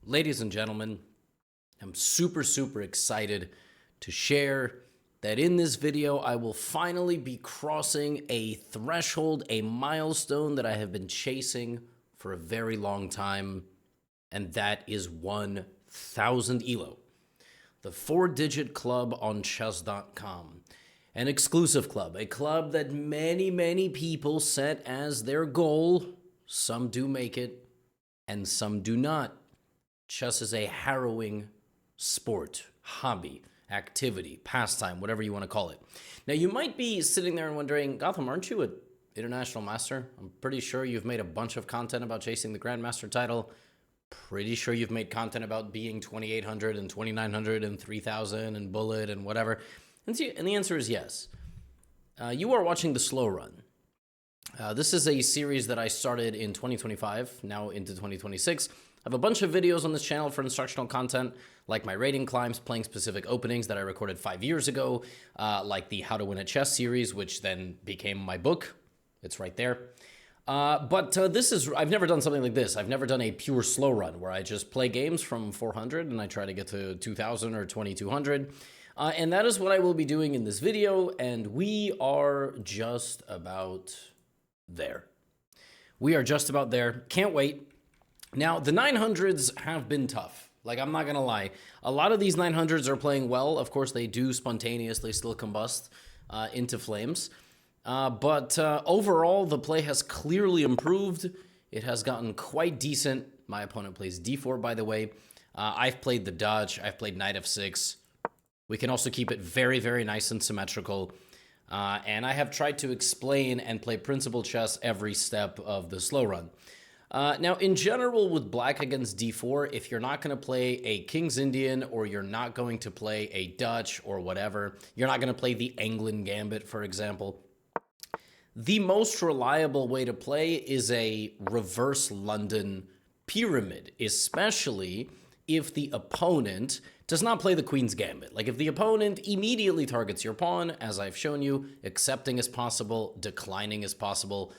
Ladies and gentlemen, I'm super excited to share that in this video, I will finally be crossing a threshold, a milestone that I have been chasing for a very long time, and that is 1,000 ELO. The 4-digit club on chess.com. An exclusive club, a club that many people set as their goal. Some do make it, and some do not. Chess is a harrowing sport, hobby, activity, pastime, whatever you want to call it. Now, you might be sitting there and wondering, Gotham, aren't you an international master? I'm pretty sure you've made a bunch of content about chasing the Grandmaster title. Pretty sure you've made content about being 2,800 and 2,900 and 3,000 and bullet and whatever. And the answer is yes. You are watching the Slowrun. This is a series that I started in 2025, now into 2026. I have a bunch of videos on this channel for instructional content, like my rating climbs, playing specific openings that I recorded 5 years ago, like the How to Win at Chess series, which then became my book. It's right there. I've never done something like this. I've never done a pure slow run where I just play games from 400 and I try to get to 2,000 or 2,200. And that is what I will be doing in this video, and we are just about there. We are just about there. Can't wait. Now, the 900s have been tough. Like, I'm not going to lie. A lot of these 900s are playing well. Of course, they do spontaneously still combust into flames. But overall, the play has clearly improved. It has gotten quite decent. My opponent plays d4, by the way. I've played the dodge. I've played knight f6. We can also keep it very nice and symmetrical. And I have tried to explain and play principal chess every step of the slow run. Now, in general, with black against d4, if you're not going to play a King's Indian, or you're not going to play a Dutch or whatever, you're not going to play the England Gambit, for example, the most reliable way to play is a reverse London pyramid, especially if the opponent does not play the Queen's Gambit. Like, if the opponent immediately targets your pawn, as I've shown you, accepting is possible, declining is possible.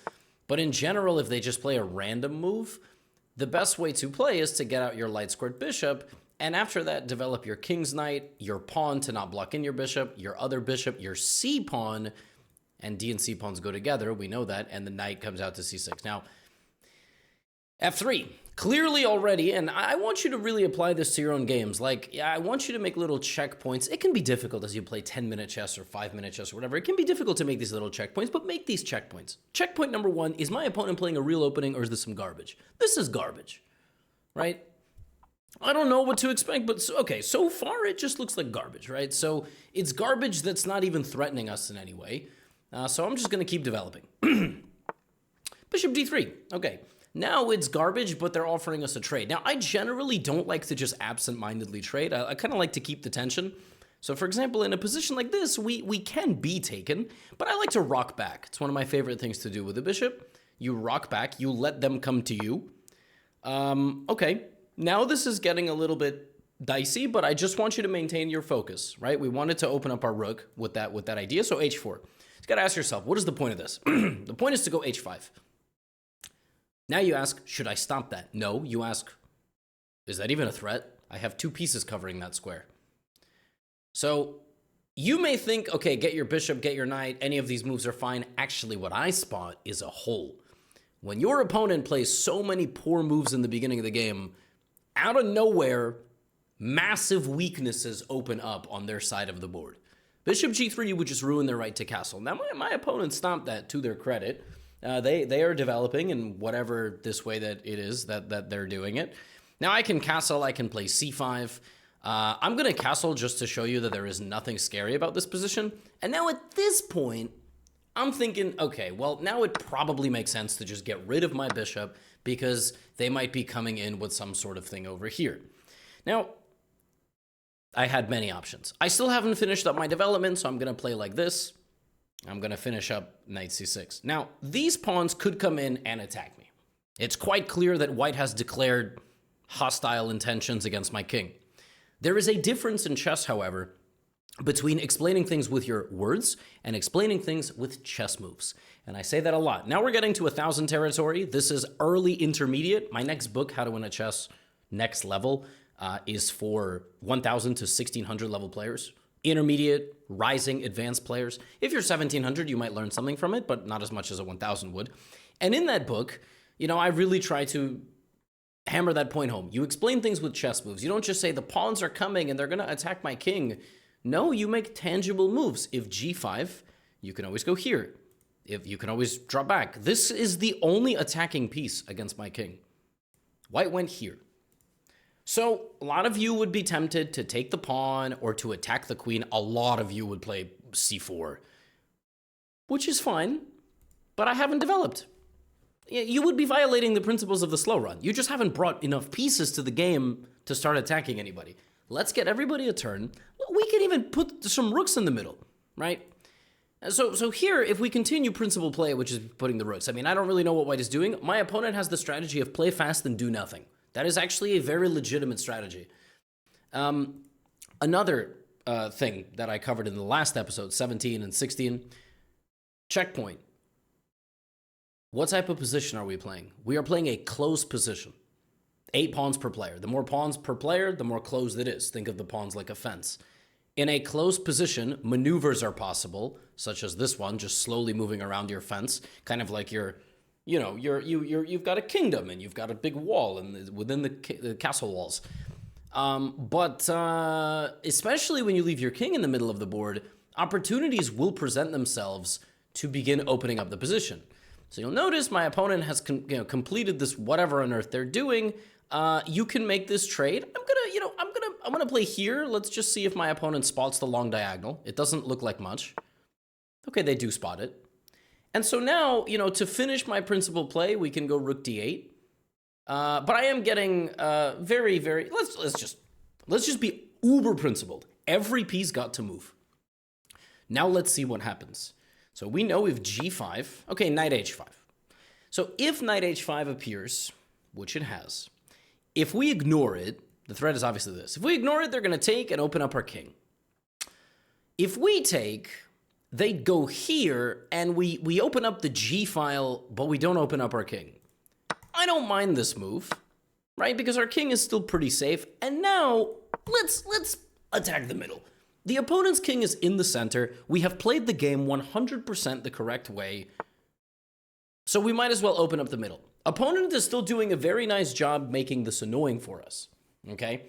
But in general, if they just play a random move, the best way to play is to get out your light squared bishop, and after that, develop your king's knight, your pawn to not block in your bishop, your other bishop, your c pawn, and d and c pawns go together, we know that, and the knight comes out to c6. Now, f3, clearly already, and I want you to really apply this to your own games. Like, I want you to make little checkpoints. It can be difficult as you play 10-minute chess or 5-minute chess or whatever. It can be difficult to make these little checkpoints, but make these checkpoints. Checkpoint number 1, is my opponent playing a real opening, or is this some garbage? This is garbage, right? I don't know what to expect, but okay, so far it just looks like garbage, right? So it's garbage that's not even threatening us in any way. So I'm just going to keep developing. Bishop d3, okay. Now it's garbage, but they're offering us a trade. Now, I generally don't like to just absent-mindedly trade. I kind of like to keep the tension. So, for example, in a position like this, we can be taken, but I like to rock back. It's one of my favorite things to do with the bishop. You rock back. You let them come to you. Okay, now this is getting a little bit dicey, but I just want you to maintain your focus, right? We wanted to open up our rook with that idea, so h4. You got to ask yourself, what is the point of this? The point is to go h5. Now you ask, should I stomp that? No. You ask, is that even a threat? I have 2 pieces covering that square. So you may think, okay, get your bishop, get your knight, any of these moves are fine. Actually, what I spot is a hole. When your opponent plays so many poor moves in the beginning of the game, out of nowhere, massive weaknesses open up on their side of the board. Bishop g3 would just ruin their right to castle. Now, my opponent stomped that to their credit. They are developing in whatever this way that it is that they're doing it. Now I can castle, I can play c5. I'm going to castle just to show you that there is nothing scary about this position. And now at this point, I'm thinking, okay, well, now it probably makes sense to just get rid of my bishop because they might be coming in with some sort of thing over here. Now, I had many options. I still haven't finished up my development, so I'm going to play like this. I'm going to finish up knight c6. Now, these pawns could come in and attack me. It's quite clear that white has declared hostile intentions against my king. There is a difference in chess, however, between explaining things with your words and explaining things with chess moves. And I say that a lot. Now we're getting to 1,000 territory. This is early intermediate. My next book, How to Win at Chess, next level is for 1,000 to 1,600 level players. Intermediate, rising, advanced players. If you're 1,700, you might learn something from it, but not as much as a 1,000 would. And in that book, you know, I really try to hammer that point home. You explain things with chess moves. You don't just say the pawns are coming and they're going to attack my king. No, you make tangible moves. If g5, you can always go here. If you can always drop back. This is the only attacking piece against my king. White went here. So a lot of you would be tempted to take the pawn or to attack the queen. A lot of you would play c4, which is fine, but I haven't developed. You would be violating the principles of the slow run. You just haven't brought enough pieces to the game to start attacking anybody. Let's get everybody a turn. We can even put some rooks in the middle, right? So here, if we continue principal play, which is putting the rooks, I mean, I don't really know what white is doing. My opponent has the strategy of play fast and do nothing. That is actually a very legitimate strategy. Another thing that I covered in the last episode, 17 and 16, checkpoint. What type of position are we playing? We are playing a close position. 8 pawns per player. The more pawns per player, the more closed it is. Think of the pawns like a fence. In a closed position, maneuvers are possible, such as this one, just slowly moving around your fence, kind of like you've got a kingdom and you've got a big wall and within the castle walls. But especially when you leave your king in the middle of the board, opportunities will present themselves to begin opening up the position. So you'll notice my opponent has completed this whatever on earth they're doing. You can make this trade. I'm gonna play here. Let's just see if my opponent spots the long diagonal. It doesn't look like much. Okay, they do spot it. And so now, to finish my principal play, we can go rook d8. But I am getting very, very. Let's just be uber principled. Every piece got to move. Now let's see what happens. So we know if g5, okay, knight h5. So if knight h5 appears, which it has, if we ignore it, the threat is obviously this. If we ignore it, they're going to take and open up our king. If we take, they go here, and we open up the g file, but we don't open up our king. I don't mind this move, right? Because our king is still pretty safe. And now, let's attack the middle. The opponent's king is in the center. We have played the game 100% the correct way. So we might as well open up the middle. Opponent is still doing a very nice job making this annoying for us. Okay?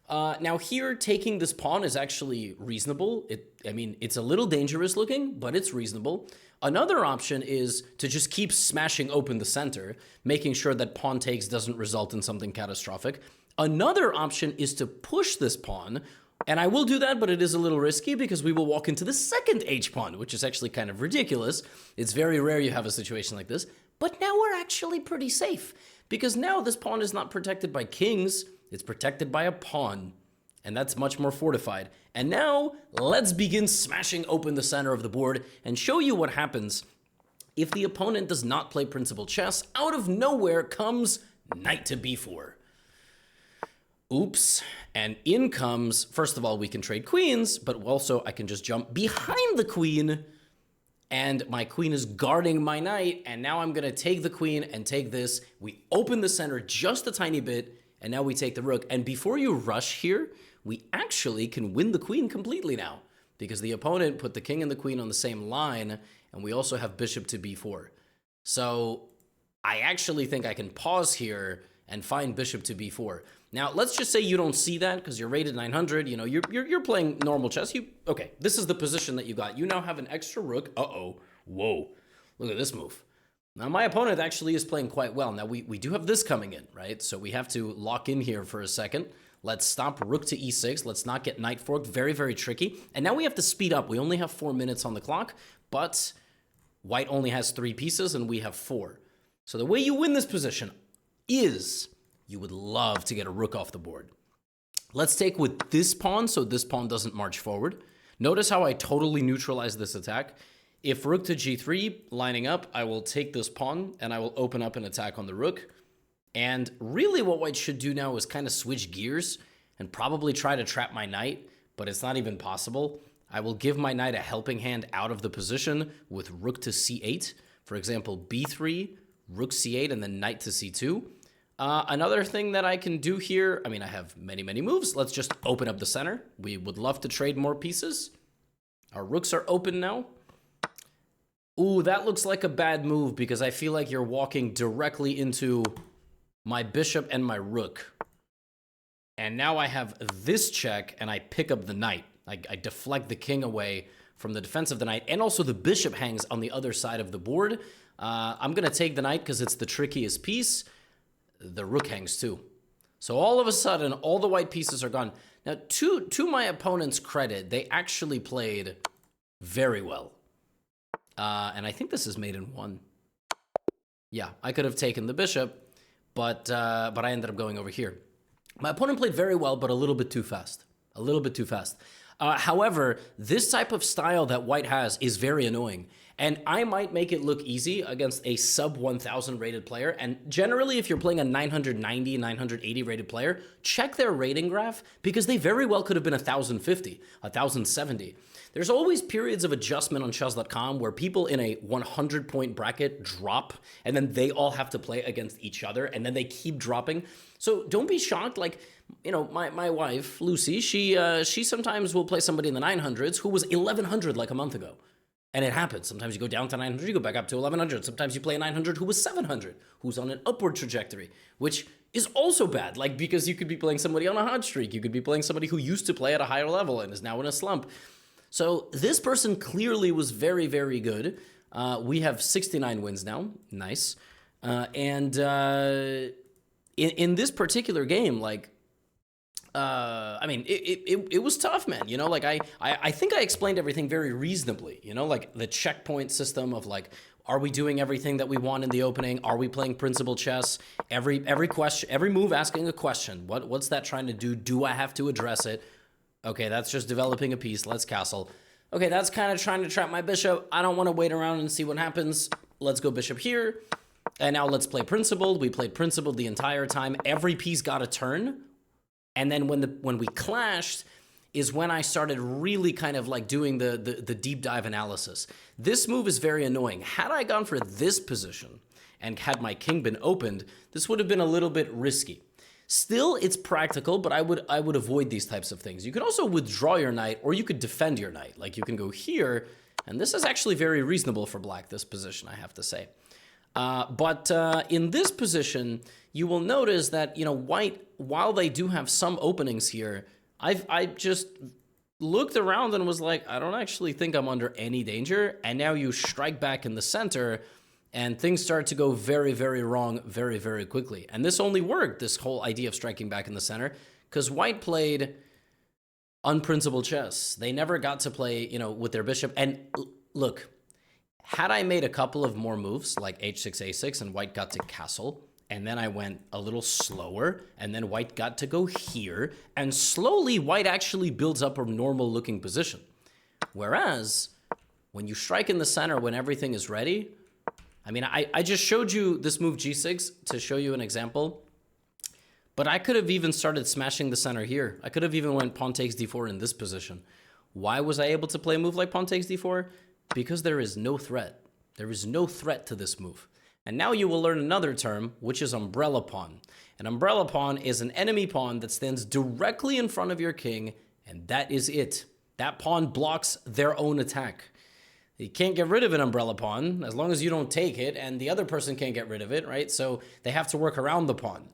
Now here, taking this pawn is actually reasonable. It's a little dangerous looking, but it's reasonable. Another option is to just keep smashing open the center, making sure that pawn takes doesn't result in something catastrophic. Another option is to push this pawn. And I will do that, but it is a little risky because we will walk into the second h-pawn, which is actually kind of ridiculous. It's very rare you have a situation like this. But now we're actually pretty safe because now this pawn is not protected by kings. It's protected by a pawn, and that's much more fortified. And now let's begin smashing open the center of the board and show you what happens if the opponent does not play principal chess. Out of nowhere comes knight to b4. Oops, and in comes, first of all, we can trade queens, but also I can just jump behind the queen, and my queen is guarding my knight, and now I'm gonna take the queen and take this. We open the center just a tiny bit, and now we take the rook. And before you rush here, we actually can win the queen completely now, because the opponent put the king and the queen on the same line, and we also have bishop to b4. So I actually think I can pause here and find bishop to b4. Now, let's just say you don't see that because you're rated 900. You're playing normal chess. Okay, this is the position that you got. You now have an extra rook. Uh-oh. Whoa. Look at this move. Now, my opponent actually is playing quite well. Now, we do have this coming in, right? So we have to lock in here for a second. Let's stop rook to e6. Let's not get knight forked. Very, very tricky. And now we have to speed up. We only have 4 minutes on the clock, but white only has 3 pieces and we have 4. So the way you win this position is you would love to get a rook off the board. Let's take with this pawn so this pawn doesn't march forward. Notice how I totally neutralize this attack. If rook to g3 lining up, I will take this pawn and I will open up an attack on the rook. And really what white should do now is kind of switch gears and probably try to trap my knight, but it's not even possible. I will give my knight a helping hand out of the position with rook to c8. For example, b3, rook c8, and then knight to c2. Another thing that I can do here, I mean, I have many, many moves. Let's just open up the center. We would love to trade more pieces. Our rooks are open now. Ooh, that looks like a bad move because I feel like you're walking directly into my bishop and my rook. And now I have this check and I pick up the knight. I deflect the king away from the defense of the knight. And also the bishop hangs on the other side of the board. I'm going to take the knight because it's the trickiest piece. The rook hangs too. So all of a sudden, all the white pieces are gone. Now, to my opponent's credit, they actually played very well. And I think this is mate in one. Yeah, I could have taken the bishop, but I ended up going over here. My opponent played very well, but a little bit too fast. A little bit too fast. However, this type of style that white has is very annoying. And I might make it look easy against a sub 1000 rated player. And generally, if you're playing a 990, 980 rated player, check their rating graph because they very well could have been 1050, 1070. There's always periods of adjustment on chess.com where people in a 100-point bracket drop, and then they all have to play against each other, and then they keep dropping. So don't be shocked. Like, you know, my wife, Lucy, she sometimes will play somebody in the 900s who was 1100 like a month ago. And it happens. Sometimes you go down to 900, you go back up to 1100. Sometimes you play a 900 who was 700, who's on an upward trajectory, which is also bad. Like, because you could be playing somebody on a hot streak. You could be playing somebody who used to play at a higher level and is now in a slump. So this person clearly was very, very good. We have 69 wins now. Nice. In this particular game, like, I mean, it was tough, man. You know, like I think I explained everything very reasonably, you know, like the checkpoint system of like, are we doing everything that we want in the opening? Are we playing principal chess? Every question, every move asking a question. What's that trying to do? Do I have to address it? Okay, that's just developing a piece. Let's castle. Okay, that's kind of trying to trap my bishop. I don't want to wait around and see what happens. Let's go bishop here. And now let's play principled. We played principled the entire time. Every piece got a turn. And then when we clashed is when I started really kind of like doing the deep dive analysis. This move is very annoying. Had I gone for this position and had my king been opened, this would have been a little bit risky. Still, it's practical, but I would avoid these types of things. You could also withdraw your knight, or you could defend your knight. Like you can go here, and this is actually very reasonable for black, this position, I have to say. But in this position, you will notice that, you know, white, while they do have some openings here, I just looked around and was like, I don't actually think I'm under any danger. And now you strike back in the center, and things start to go very, very wrong very, very quickly. And this only worked, this whole idea of striking back in the center, because white played unprincipled chess. They never got to play, you know, with their bishop. And look, had I made a couple of more moves, like h6, a6, and white got to castle, and then I went a little slower, and then white got to go here, and slowly white actually builds up a normal-looking position. Whereas, when you strike in the center when everything is ready, I mean, I just showed you this move g6 to show you an example, but I could have even started smashing the center here. I could have even went pawn takes d4 in this position. Why was I able to play a move like pawn takes d4? Because there is no threat. There is no threat to this move. And now you will learn another term, which is umbrella pawn. An umbrella pawn is an enemy pawn that stands directly in front of your king, and that is it. That pawn blocks their own attack. You can't get rid of an umbrella pawn as long as you don't take it, and the other person can't get rid of it, right? So they have to work around the pawn.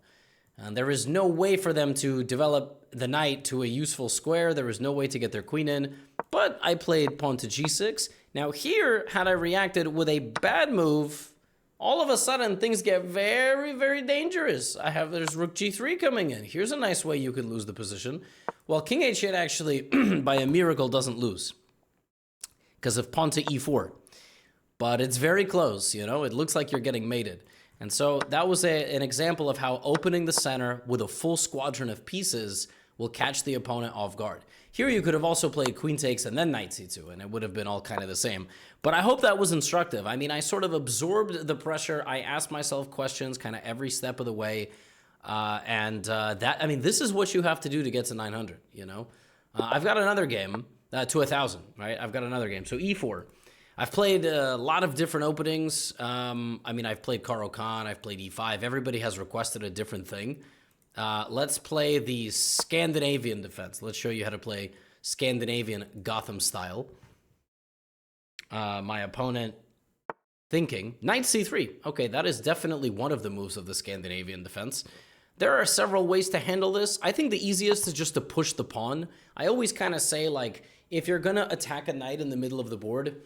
And there is no way for them to develop the knight to a useful square. There is no way to get their queen in. But I played pawn to g6. Now here, had I reacted with a bad move, all of a sudden things get very, very dangerous. There's rook g3 coming in. Here's a nice way you could lose the position. Well, king h8 actually, by a miracle, doesn't lose because of pawn to e4. But it's very close, you know? It looks like you're getting mated. And so that was an example of how opening the center with a full squadron of pieces will catch the opponent off guard. Here you could have also played queen takes and then knight c2, and it would have been all kind of the same. But I hope that was instructive. I mean, I sort of absorbed the pressure. I asked myself questions kind of every step of the way. I mean, this is what you have to do to get to 900, you know? I've got another game to 1,000, right? I've got another game. So e4. I've played a lot of different openings. I mean, I've played Karo Khan, I've played E5. Everybody has requested a different thing. Let's play the Scandinavian defense. Let's show you how to play Scandinavian Gotham style. My opponent thinking knight c3. Okay, that is definitely one of the moves of the Scandinavian defense. There are several ways to handle this. I think the easiest is just to push the pawn. I always kind of say, like, if you're going to attack a knight in the middle of the board,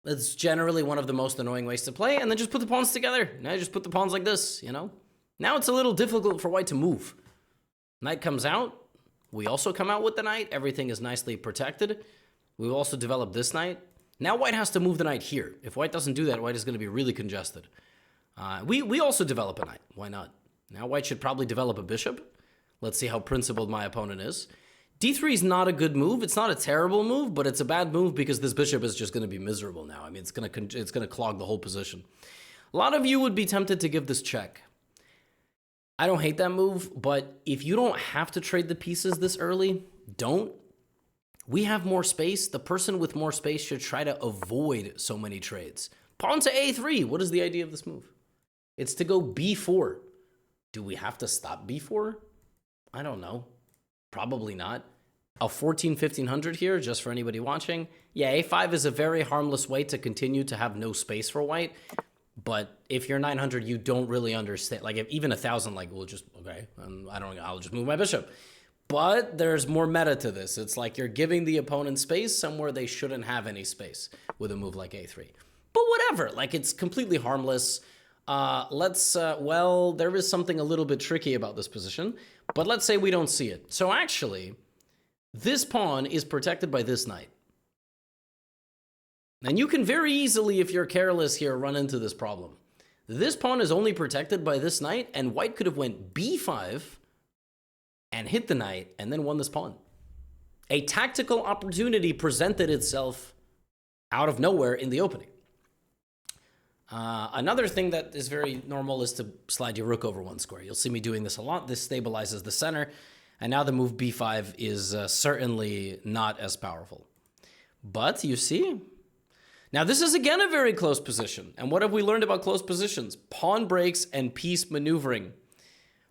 that's generally one of the most annoying ways to play, and then just put the pawns together. Now just put the pawns like this, you know? Now it's a little difficult for white to move. Knight comes out. We also come out with the knight. Everything is nicely protected. We also develop this knight. Now white has to move the knight here. If white doesn't do that, white is going to be really congested. We also develop a knight. Why not? Now white should probably develop a bishop. Let's see how principled my opponent is. D3 is not a good move. It's not a terrible move, but it's a bad move because this bishop is just going to be miserable now. I mean, it's going to clog the whole position. A lot of you would be tempted to give this check. I don't hate that move, but if you don't have to trade the pieces this early, don't. We have more space. The person with more space should try to avoid so many trades. Pawn to A3. What is the idea of this move? It's to go B4. Do we have to stop B4? I don't know. Probably not. A 1500 here, just for anybody watching. Yeah, A5 is a very harmless way to continue to have no space for white. But if you're 900, you don't really understand. Like, if even 1,000, like, we'll just, okay, I'll just move my bishop. But there's more meta to this. It's like you're giving the opponent space somewhere they shouldn't have any space with a move like A3. But whatever, like, it's completely harmless. Well, there is something a little bit tricky about this position, but let's say we don't see it. So actually, this pawn is protected by this knight. And you can very easily, if you're careless here, run into this problem. This pawn is only protected by this knight, and white could have went B5 and hit the knight and then won this pawn. A tactical opportunity presented itself out of nowhere in the opening. Another thing that is very normal is to slide your rook over one square. You'll see me doing this a lot. This stabilizes the center. And now the move b5 is certainly not as powerful. But you see, now this is again a very close position. And what have we learned about close positions? Pawn breaks and piece maneuvering.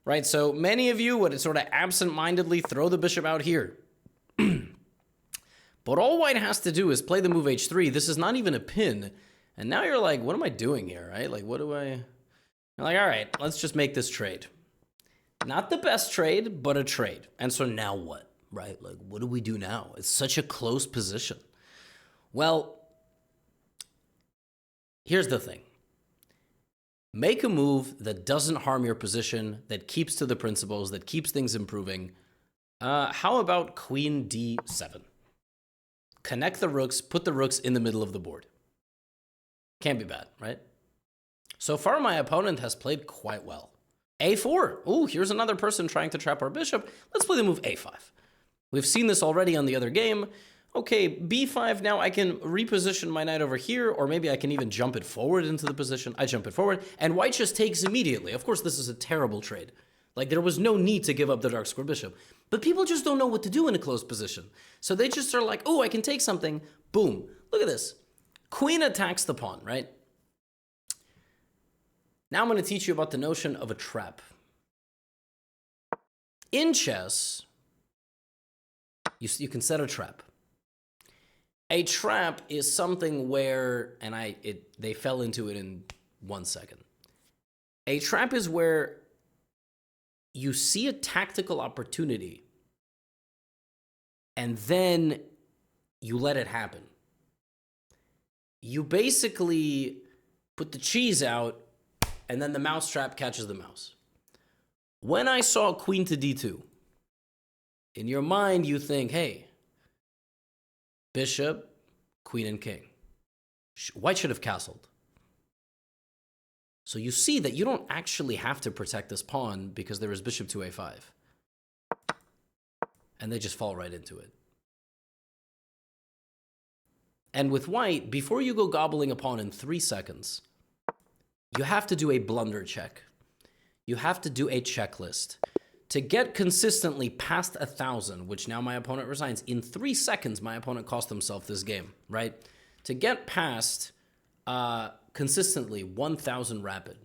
Right, so many of you would sort of absent-mindedly throw the bishop out here. But all white has to do is play the move h3. This is not even a pin. And now you're like, what am I doing here, right? Like, what do I... You're like, all right, let's just make this trade. Not the best trade, but a trade. And so now what, right? Like, what do we do now? It's such a close position. Well, here's the thing. Make a move that doesn't harm your position, that keeps to the principles, that keeps things improving. How about queen d7? Connect the rooks, put the rooks in the middle of the board. Can't be bad, right? So far, my opponent has played quite well. A4. Ooh, here's another person trying to trap our bishop. Let's play the move A5. We've seen this already on the other game. Okay, B5, now I can reposition my knight over here, or maybe I can even jump it forward into the position. I jump it forward, and white just takes immediately. Of course, this is a terrible trade. Like, there was no need to give up the dark square bishop. But people just don't know what to do in a closed position. So they just are like, oh, I can take something. Boom. Look at this. Queen attacks the pawn, right? Now I'm going to teach you about the notion of a trap. In chess, you can set a trap. A trap is something where, and they fell into it in 1 second. A trap is where you see a tactical opportunity and then you let it happen. You basically put the cheese out and then the mousetrap catches the mouse. When I saw queen to d2, in your mind you think, hey, bishop, queen, and king. White should have castled. So you see that you don't actually have to protect this pawn because there is bishop to a5. And they just fall right into it. And with white, before you go gobbling a pawn in 3 seconds, you have to do a blunder check. You have to do a checklist. To get consistently past 1,000, which now my opponent resigns, in 3 seconds, my opponent cost himself this game, right? to get past consistently 1,000 rapid,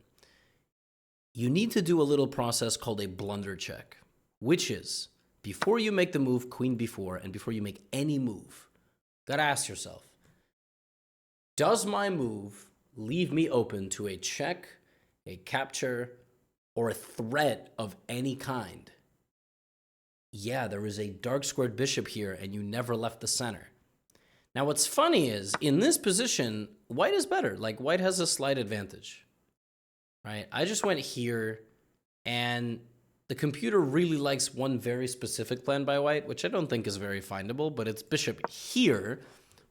you need to do a little process called a blunder check, which is before you make the move queen b4 and before you make any move, gotta ask yourself, does my move leave me open to a check, a capture, or a threat of any kind? Yeah, there is a dark squared bishop here and you never left the center. Now what's funny is in this position, white is better. Like white has a slight advantage, right? I just went here and the computer really likes one very specific plan by white, which I don't think is very findable, but it's bishop here,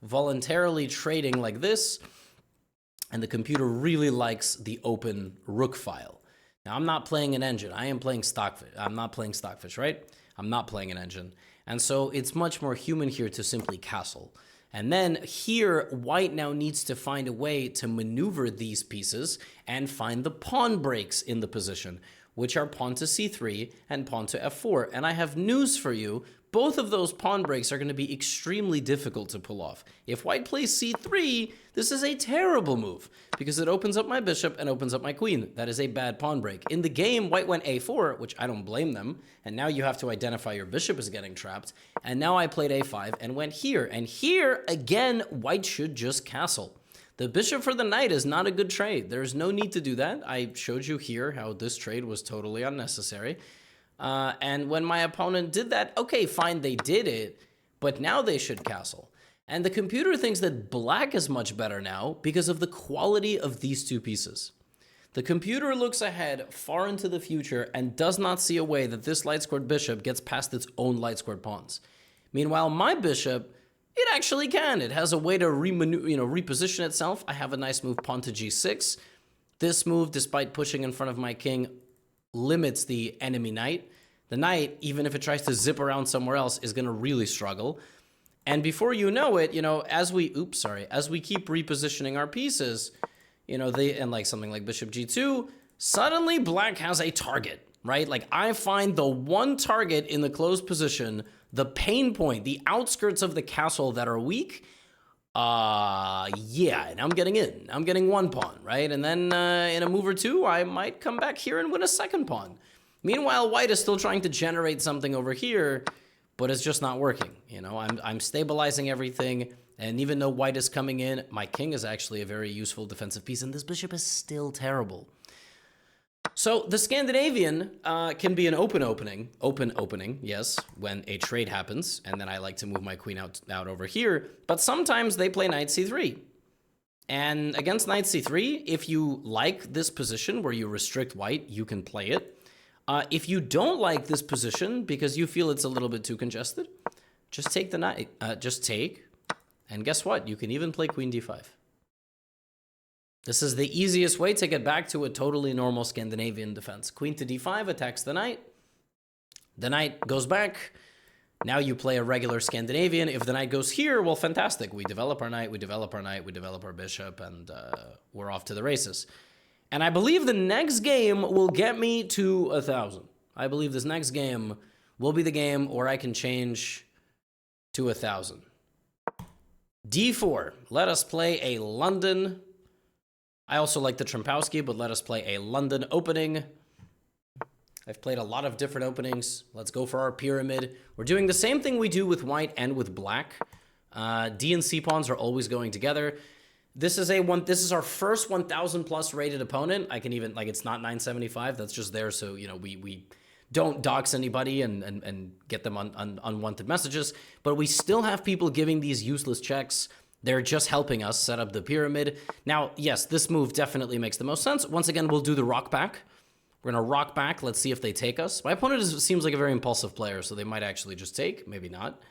voluntarily trading like this. And the computer really likes the open rook file. Now I'm not playing an engine. I am playing stockfish. I'm not playing stockfish, right? I'm not playing an engine. And so it's much more human here to simply castle. And then here, white now needs to find a way to maneuver these pieces and find the pawn breaks in the position, which are pawn to c3 and pawn to f4. And I have news for you. Both of those pawn breaks are going to be extremely difficult to pull off. If white plays c3, this is a terrible move because it opens up my bishop and opens up my queen. That is a bad pawn break. In the game, white went a4, which I don't blame them. And now you have to identify your bishop is getting trapped. And now I played a5 and went here. And here, again, white should just castle. The bishop for the knight is not a good trade. There's no need to do that. I showed you here how this trade was totally unnecessary. And when my opponent did that, okay, fine, they did it, but now they should castle. And the computer thinks that black is much better now because of the quality of these two pieces. The computer looks ahead far into the future and does not see a way that this light-squared bishop gets past its own light-squared pawns. Meanwhile, my bishop, it actually can. It has a way to reposition itself. I have a nice move, pawn to g6. This move, despite pushing in front of my king, limits the enemy knight. The knight, even if it tries to zip around somewhere else, is going to really struggle. And before you know it, as we keep repositioning our pieces, and like something like bishop g2, suddenly black has a target, right? Like I find the one target in the closed position, the pain point, the outskirts of the castle that are weak. Yeah, and I'm getting in. I'm getting one pawn, right? And then in a move or two, I might come back here and win a second pawn. Meanwhile, white is still trying to generate something over here, but it's just not working. I'm stabilizing everything, and even though white is coming in, my king is actually a very useful defensive piece, and this bishop is still terrible. So the Scandinavian can be an open opening, yes, when a trade happens, and then I like to move my queen out over here, but sometimes they play knight c3. And against knight c3, if you like this position where you restrict white, you can play it. If you don't like this position because you feel it's a little bit too congested, just take the knight, and guess what? You can even play queen d5. This is the easiest way to get back to a totally normal Scandinavian defense. Queen to d5 attacks the knight. The knight goes back. Now you play a regular Scandinavian. If the knight goes here, well, fantastic. We develop our knight, we develop our bishop, and we're off to the races. And I believe the next game will get me to 1,000. I believe this next game will be the game where I can change to 1,000. d4. Let us play a London. I also like the Trempowski, but let us play a London opening. I've played a lot of different openings. Let's go for our pyramid. We're doing the same thing we do with white and with black. D and C pawns are always going together. This is our first 1,000 plus rated opponent. I can even, like, it's not 975. That's just there so, we don't dox anybody and get them on unwanted messages. But we still have people giving these useless checks. They're just helping us set up the pyramid. Now, yes, this move definitely makes the most sense. Once again, we'll do the rock back. We're going to rock back. Let's see if they take us. My opponent seems like a very impulsive player, so they might actually just take. Maybe not.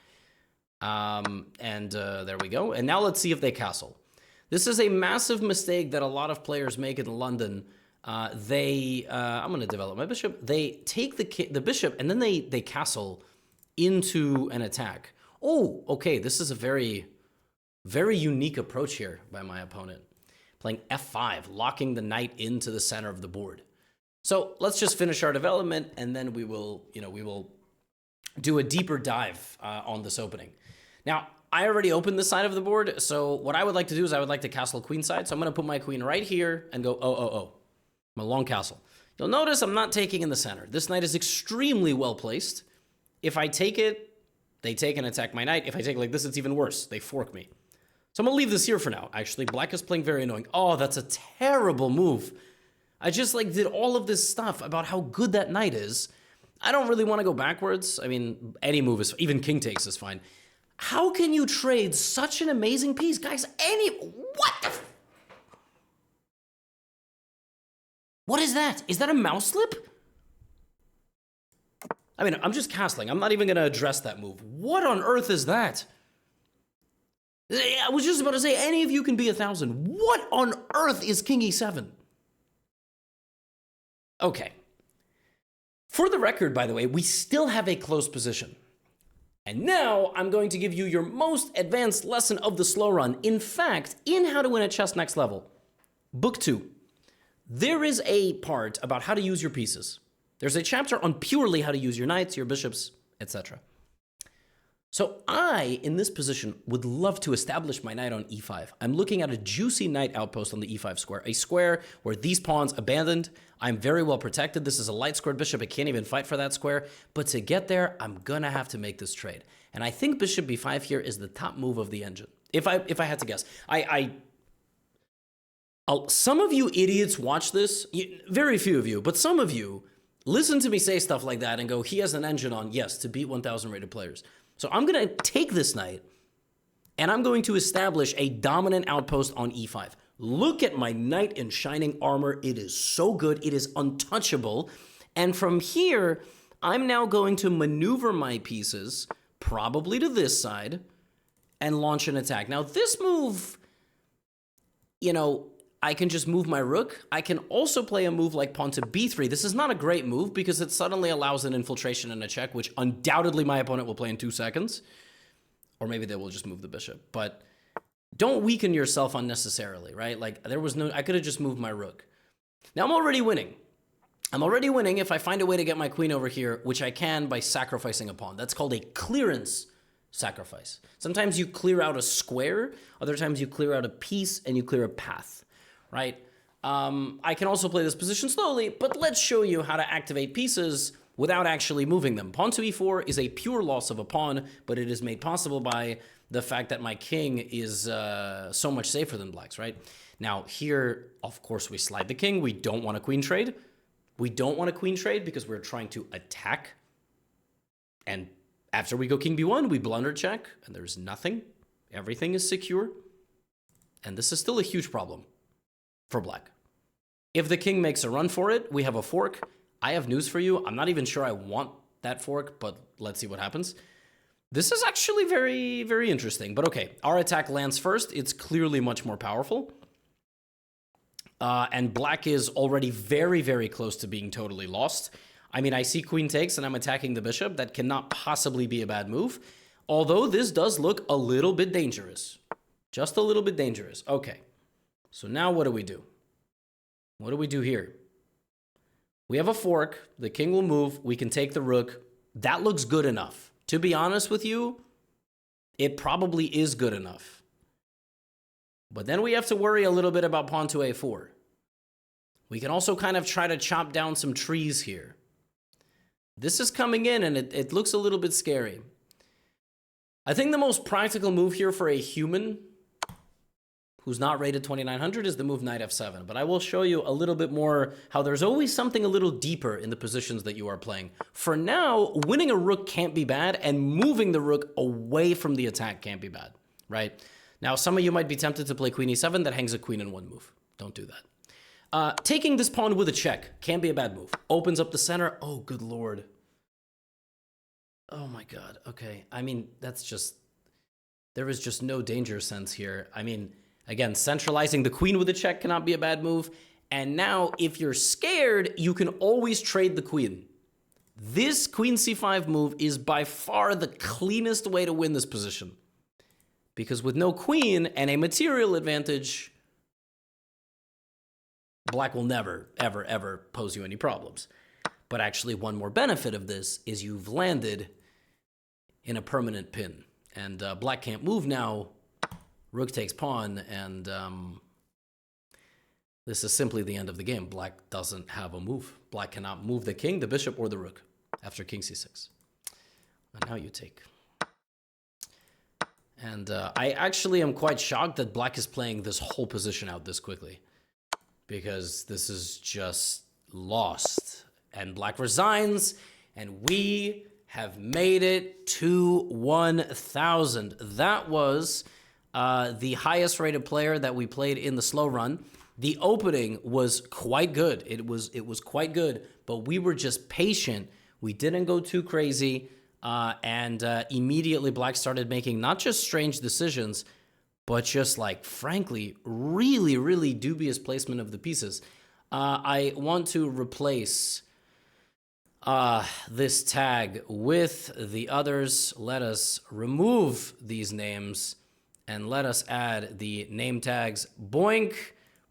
There we go. And now let's see if they castle. This is a massive mistake that a lot of players make in London. I'm going to develop my bishop. They take the bishop, and then they castle into an attack. Oh, okay. This is a very unique approach here by my opponent. Playing f5, locking the knight into the center of the board. So let's just finish our development, and then we will do a deeper dive on this opening. Now, I already opened this side of the board, so what I would like to do is I would like to castle queen side. So I'm going to put my queen right here and go, oh. I'm a long castle. You'll notice I'm not taking in the center. This knight is extremely well placed. If I take it, they take and attack my knight. If I take it like this, it's even worse. They fork me. So I'm going to leave this here for now. Actually, black is playing very annoying. Oh, that's a terrible move. I just like did all of this stuff about how good that knight is. I don't really want to go backwards. I mean, any move is, even king takes is fine. How can you trade such an amazing piece? Guys, what the? What is that? Is that a mouse slip? I mean, I'm just castling. I'm not even going to address that move. What on earth is that? I was just about to say, any of you can be 1,000. What on earth is king e7? Okay. For the record, by the way, we still have a close position. And now I'm going to give you your most advanced lesson of the slow run. In fact, in How to Win at Chess Next Level, Book 2, there is a part about how to use your pieces. There's a chapter on purely how to use your knights, your bishops, etc. So I, in this position, would love to establish my knight on e5. I'm looking at a juicy knight outpost on the e5 square, a square where these pawns abandoned. I'm very well protected. This is a light squared bishop. I can't even fight for that square. But to get there, I'm gonna have to make this trade. And I think bishop b5 here is the top move of the engine. If I had to guess, some of you idiots watch this. Very few of you, but some of you listen to me say stuff like that and go, he has an engine on, yes, to beat 1,000 rated players. So I'm going to take this knight, and I'm going to establish a dominant outpost on e5. Look at my knight in shining armor. It is so good. It is untouchable. And from here, I'm now going to maneuver my pieces, probably to this side, and launch an attack. Now, this move, you know, I can just move my rook. I can also play a move like pawn to b3. This is not a great move because it suddenly allows an infiltration and a check, which undoubtedly my opponent will play in 2 seconds. Or maybe they will just move the bishop. But don't weaken yourself unnecessarily, right? Like, I could have just moved my rook. Now I'm already winning. I'm already winning if I find a way to get my queen over here, which I can by sacrificing a pawn. That's called a clearance sacrifice. Sometimes you clear out a square. Other times you clear out a piece and you clear a path. Right? I can also play this position slowly, but let's show you how to activate pieces without actually moving them. Pawn to e4 is a pure loss of a pawn, but it is made possible by the fact that my king is so much safer than black's, right? Now here, of course, we slide the king. We don't want a queen trade. We don't want a queen trade because we're trying to attack. And after we go king b1, we blunder check, and there's nothing. Everything is secure. And this is still a huge problem for black. If the king makes a run for it, we have a fork. I have news for you. I'm not even sure I want that fork, but let's see what happens. This is actually very, very interesting. But okay, our attack lands first. It's clearly much more powerful. And black is already very, very close to being totally lost. I mean, I see queen takes and I'm attacking the bishop. That cannot possibly be a bad move. Although this does look a little bit dangerous. Just a little bit dangerous. Okay. So now what do we do? What do we do here? We have a fork. The king will move. We can take the rook. That looks good enough. To be honest with you, it probably is good enough. But then we have to worry a little bit about pawn to a4. We can also kind of try to chop down some trees here. This is coming in and it looks a little bit scary. I think the most practical move here for a human who's not rated 2900 is the move knight f7. But I will show you a little bit more how there's always something a little deeper in the positions that you are playing. For now, winning a rook can't be bad, and moving the rook away from the attack can't be bad, right? Now, some of you might be tempted to play queen e7 that hangs a queen in one move. Don't do that. Taking this pawn with a check can be a bad move. Opens up the center. Oh, good lord. Oh my god. Okay. I mean, that's just... There is just no danger sense here. I mean... Again, centralizing the queen with a check cannot be a bad move. And now, if you're scared, you can always trade the queen. This queen c5 move is by far the cleanest way to win this position. Because with no queen and a material advantage, black will never, ever, ever pose you any problems. But actually, one more benefit of this is you've landed in a permanent pin. And black can't move now. Rook takes pawn, and this is simply the end of the game. Black doesn't have a move. Black cannot move the king, the bishop, or the rook after king c6. And now you take. And I actually am quite shocked that black is playing this whole position out this quickly, because this is just lost. And black resigns, and we have made it to 1,000. That was the highest rated player that we played in the slow run. The opening was quite good. It was quite good, but we were just patient. We didn't go too crazy, and immediately black started making not just strange decisions, but just like, frankly, really, really dubious placement of the pieces. I want to replace this tag with the others. Let us remove these names and let us add the name tags. Boink,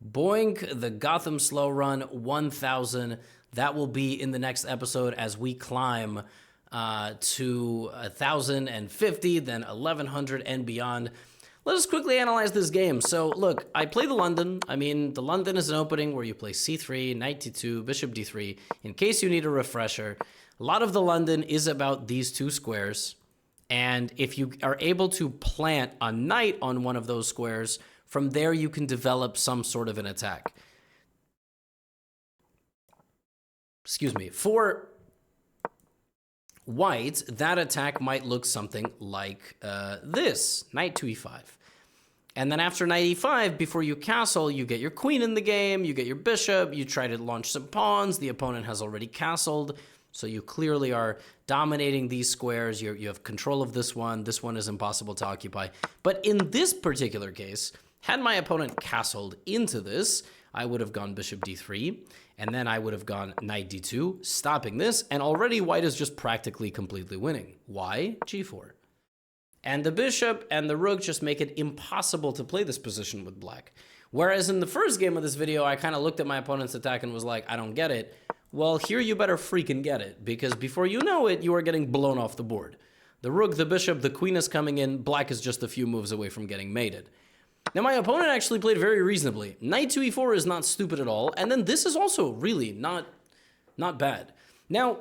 boink, the Gotham Slow Run 1000. That will be in the next episode as we climb to 1,050, then 1,100 and beyond. Let us quickly analyze this game. So, look, I play the London. I mean, the London is an opening where you play c3, knight d2, bishop d3, in case you need a refresher. A lot of the London is about these two squares, and if you are able to plant a knight on one of those squares, from there you can develop some sort of an attack. Excuse me. For white, that attack might look something like this, knight to e5. And then after knight e5, before you castle, you get your queen in the game, you get your bishop, you try to launch some pawns, the opponent has already castled, so you clearly are dominating these squares, you have control of this one is impossible to occupy. But in this particular case, had my opponent castled into this, I would have gone bishop d3, and then I would have gone knight d2, stopping this, and already white is just practically completely winning. Why? g4. And the bishop and the rook just make it impossible to play this position with black. Whereas in the first game of this video, I kind of looked at my opponent's attack and was like, I don't get it. Well, here you better freaking get it, because before you know it, you are getting blown off the board. The rook, the bishop, the queen is coming in, black is just a few moves away from getting mated. Now, my opponent actually played very reasonably. Knight to e4 is not stupid at all, and then this is also really not bad. Now,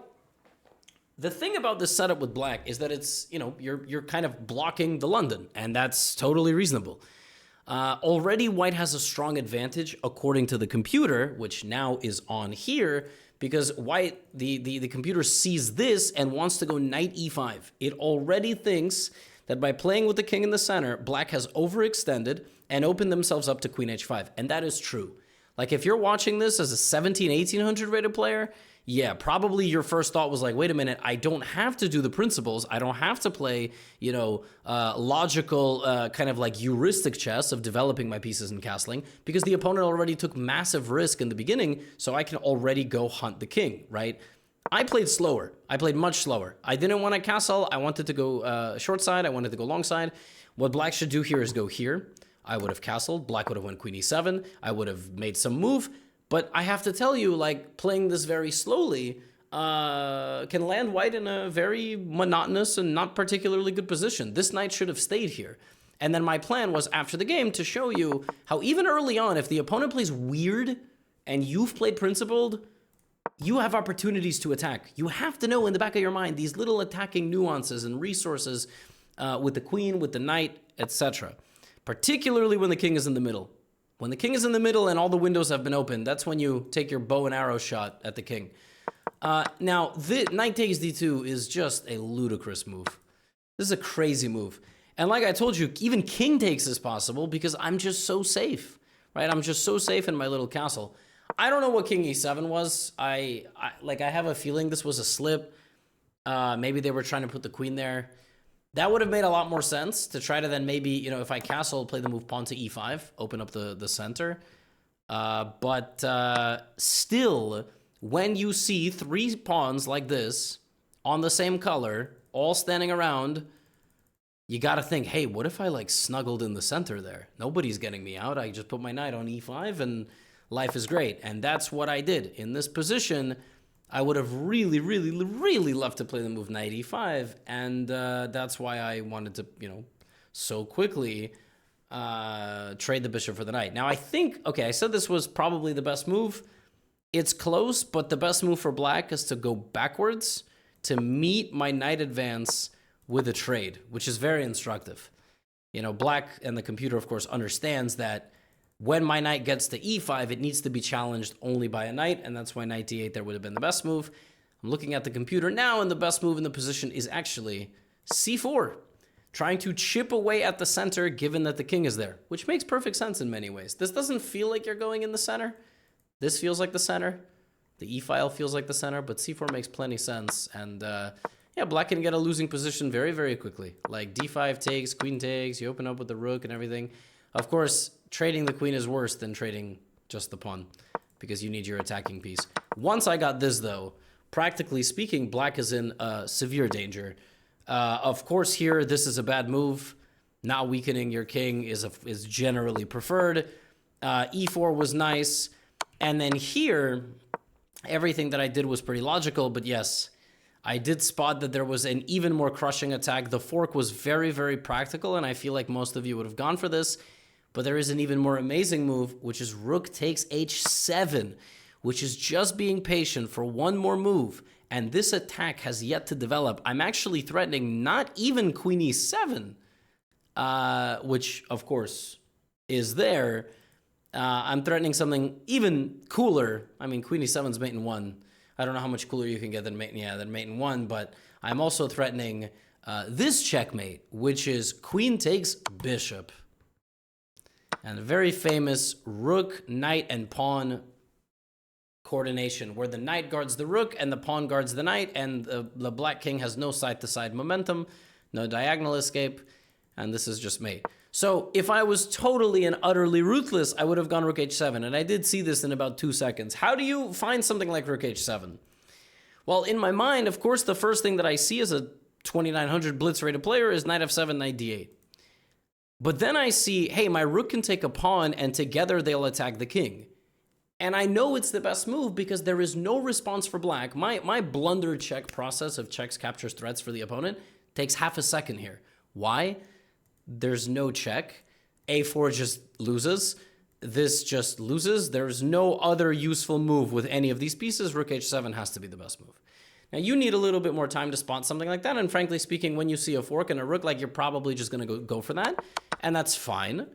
the thing about this setup with black is that it's, you know, you're kind of blocking the London, and that's totally reasonable. Already, white has a strong advantage according to the computer, which now is on here, because white, the computer sees this and wants to go knight e5. It already thinks that by playing with the king in the center, black has overextended and opened themselves up to queen h5, and that is true. Like, if you're watching this as a 1800 rated player, yeah, probably your first thought was like, wait a minute, I don't have to do the principles. I don't have to play, you know, logical, kind of like heuristic chess of developing my pieces and castling, because the opponent already took massive risk in the beginning, so I can already go hunt the king, right? I played slower. I played much slower. I didn't want to castle. I wanted to go short side. I wanted to go long side. What black should do here is go here. I would have castled. Black would have went queen e7. I would have made some move. But I have to tell you, like, playing this very slowly can land white in a very monotonous and not particularly good position. This knight should have stayed here. And then my plan was, after the game, to show you how even early on, if the opponent plays weird and you've played principled, you have opportunities to attack. You have to know in the back of your mind these little attacking nuances and resources with the queen, with the knight, etc. Particularly when the king is in the middle. When the king is in the middle and all the windows have been opened, that's when you take your bow and arrow shot at the king. Now, the knight takes d2 is just a ludicrous move. This is a crazy move. And like I told you, even king takes is possible because I'm just so safe, right? I'm just so safe in my little castle. I don't know what king e7 was. I have a feeling this was a slip. Maybe they were trying to put the queen there. That would have made a lot more sense to try to then maybe, you know, if I castle, play the move pawn to e5, open up the center. But still, when you see three pawns like this on the same color, all standing around, you got to think, hey, what if I like snuggled in the center there? Nobody's getting me out. I just put my knight on e5 and life is great. And that's what I did. In this position, I would have really, really, really loved to play the move knight e5, and that's why I wanted to, you know, so quickly trade the bishop for the knight. Now, I think, okay, I said this was probably the best move. It's close, but the best move for black is to go backwards to meet my knight advance with a trade, which is very instructive. You know, black and the computer, of course, understands that when my knight gets to e5, it needs to be challenged only by a knight, and that's why knight d8 there would have been the best move. I'm looking at the computer now, and the best move in the position is actually c4, trying to chip away at the center given that the king is there, which makes perfect sense in many ways. This doesn't feel like you're going in the center. This feels like the center. The e-file feels like the center, but c4 makes plenty sense, and yeah, black can get a losing position very, very quickly. Like d5 takes, queen takes, you open up with the rook and everything. Of course, trading the queen is worse than trading just the pawn because you need your attacking piece. Once I got this, though, practically speaking, black is in severe danger. Of course, here, this is a bad move. Not weakening your king is generally preferred. E4 was nice. And then here, everything that I did was pretty logical, but yes, I did spot that there was an even more crushing attack. The fork was very, very practical, and I feel like most of you would have gone for this. But there is an even more amazing move, which is rook takes h7, which is just being patient for one more move. And this attack has yet to develop. I'm actually threatening not even queen e7, which, of course, is there. I'm threatening something even cooler. I mean, queen e7's mate in 1. I don't know how much cooler you can get than mate in 1, but I'm also threatening this checkmate, which is queen takes bishop. And a very famous rook, knight, and pawn coordination, where the knight guards the rook and the pawn guards the knight, and the black king has no side-to-side momentum, no diagonal escape, and this is just mate. So if I was totally and utterly ruthless, I would have gone rook h7, and I did see this in about 2 seconds. How do you find something like rook h7? Well, in my mind, of course, the first thing that I see as a 2900 blitz-rated player is knight f7, knight d8. But then I see, hey, my rook can take a pawn, and together they'll attack the king. And I know it's the best move because there is no response for black. My blunder check process of checks, captures, threats for the opponent takes half a second here. Why? There's no check. A4 just loses. This just loses. There's no other useful move with any of these pieces. Rook h7 has to be the best move. Now, you need a little bit more time to spot something like that. And frankly speaking, when you see a fork and a rook, like, you're probably just going to go for that. And that's fine.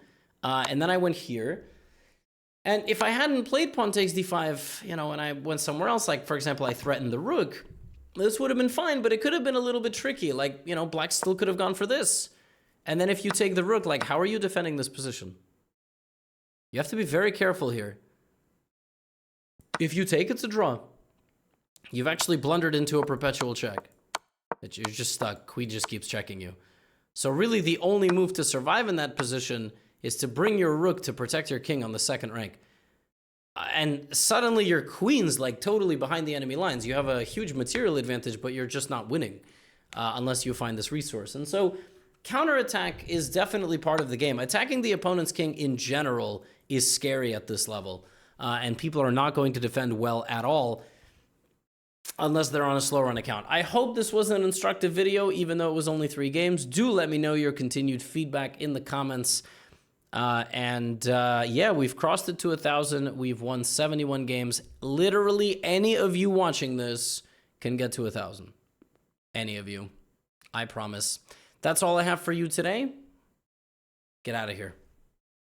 And then I went here. And if I hadn't played pawn takes d5, you know, and I went somewhere else, like, for example, I threatened the rook, this would have been fine, but it could have been a little bit tricky. Like, you know, black still could have gone for this. And then if you take the rook, like, how are you defending this position? You have to be very careful here. If you take, it's a draw. You've actually blundered into a perpetual check. You're just stuck. Queen just keeps checking you. So really the only move to survive in that position is to bring your rook to protect your king on the second rank. And suddenly your queen's like totally behind the enemy lines. You have a huge material advantage, but you're just not winning unless you find this resource. And so counterattack is definitely part of the game. Attacking the opponent's king in general is scary at this level. And people are not going to defend well at all unless they're on a Slowrun account. I hope this was an instructive video, even though it was only 3 games. Do let me know your continued feedback in the comments. Yeah, we've crossed it to 1,000. We've won 71 games. Literally any of you watching this can get to 1,000. Any of you. I promise. That's all I have for you today. Get out of here.